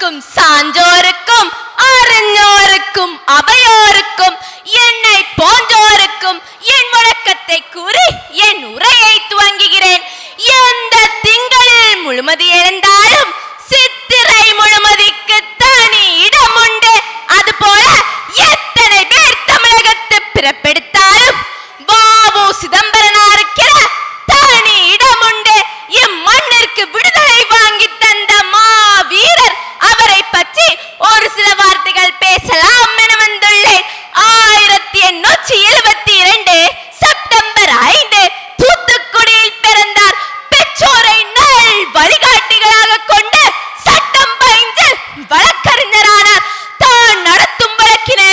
ஊருக்கும் சான்றோருக்கும் அறிஞருக்கும் அவையோருக்கும் என்னை போன்றோருக்கும் என் வணக்கத்தை கூறி என் உரையை துவங்குகிறேன். எந்த திங்களில் முழுமதி எழுந்தாலும் சித்திரை முழுமதிக்கு தனி இடம் உண்டு. அதுபோல எத்தனை பேர் தமிழகத்து பிறப்பெடுத்தாலும் வாவு சிதம்பரனாருக்கிற தனி இடம் உண்டு. இம்மண்ணிற்கு விடுதலை வாங்கி தந்த மாவீரர் அவரை பற்றி ஒரு சில வார்த்தைகள் பேசலாம் என வந்துள்ளேன். 1872 செப்டம்பர் 5 தூத்துக்குடியில் பிறந்தார். பெற்றோரை நல் வழிகாட்டிகளாக கொண்டு சட்டம் பயின்று வழக்கறிஞரானார். தான் நடத்தும் வழக்கினை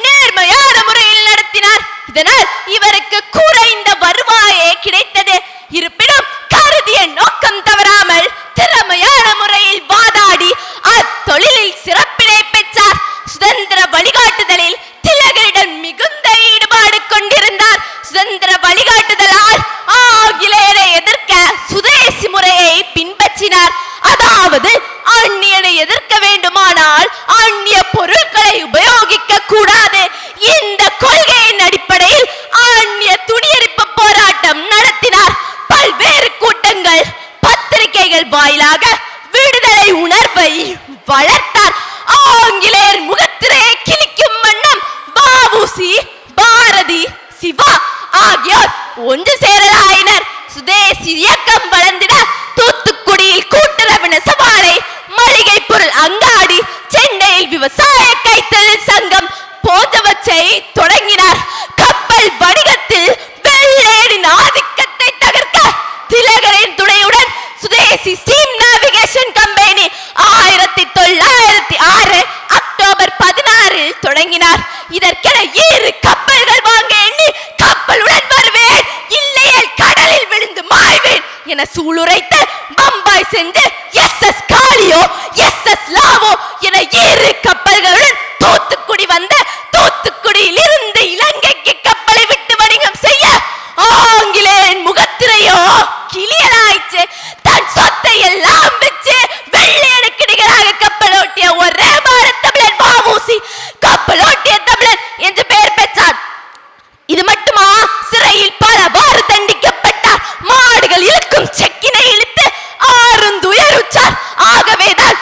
நேர்மையான முறையில் நடத்தினார். இதனால் இவருக்கு குறைந்த வருவாயே கிடைத்தது. இருப்பினும் கருதிய நோக்கம் தவறாமல் திறமையான முறையில் வாதாடி அத்தொழிலில் சிறப்பினை பெற்றார். சுதந்திர வழிகாட்டுதலில் திலகரிடம் மிகுந்த ஈடுபாடு கொண்டிருந்தார். சுதந்திர வழிகாட்டுதலால் ஆங்கிலேயரை எதிர்க்க சுதேசி முறையை பின்பற்றினார். அதாவது அந்நியனை எதிர்க்க வேண்டுமானால் அந்நிய பொருட்களை உபயோகிக்க கூடாது. இந்த கொள்கையின் அடிப்படையில் அந்நிய துணியரிப்பு போராட்டம் நடத்தினார். பல்வேறு கூட்டங்கள் பத்திரிகைகள் வாயிலாக விடுதலை உணர்வை வளர்த்தார். ஆங்கிலேயர் முகத்திரையை கிழிக்கும் வண்ணம் வ.உ.சி., பாரதி, சிவா ஆகியோர் ஒன்று சேரலாயினர். சுதேசி இயக்கம் வளர்ந்திட தூத்துக்குடியில் கூட்டுறவு நெசவாலை, மளிகை பொருள் அங்காடி, சென்னையில் விவசாய கைத்தொழில் சங்கம் போன்றவற்றை தொடங்கினார். கப்பல் வணிகத்தில் வெள்ளையரின் ஆதிக்கத்தை தகர்க்க திலகரின் துணையுடன் சுதேசி ஸ்டீம் நேவிகேஷன் கம்பெனி 1906 அக்டோபர் 16 தொடங்கினார். இதற்கென 7 கப்பல்கள் வாங்க எண்ணி கப்பலுடன் வருவேன், இல்லையே கடலில் விழுந்து மாய்வேன் என சூளுரைத்து பம்பாய் சென்று எஸ்.எஸ். காளியோ, எஸ்.எஸ். லாவோ என 7 கப்பல்களுடன் தூத்துக்குடி வந்த தூத்துக்குடியில் இருந்து இலங்கைக்கு கப்பலை விட்டு வணிகம் செய்ய ஆங்கிலேயரின் முகத்திரையோ கிளியலாயிற்று. தன் சொத்தை எல்லாம் வச்சு வெள்ளையனுக்கு நிகராக கப்பலோட்டிய ஒரே பாரத் தமிழன் வ.உ.சி. கப்பலோட்டிய தமிழன் என்று பெயர் பெற்றார். இது மட்டுமா, சிறையில் பலவாறு தண்டிக்கப்பட்டார். மாடுகள் இழுக்கும் செக்கினை இழுத்து ஆறுந்துயருற்றார். ஆகவேதான்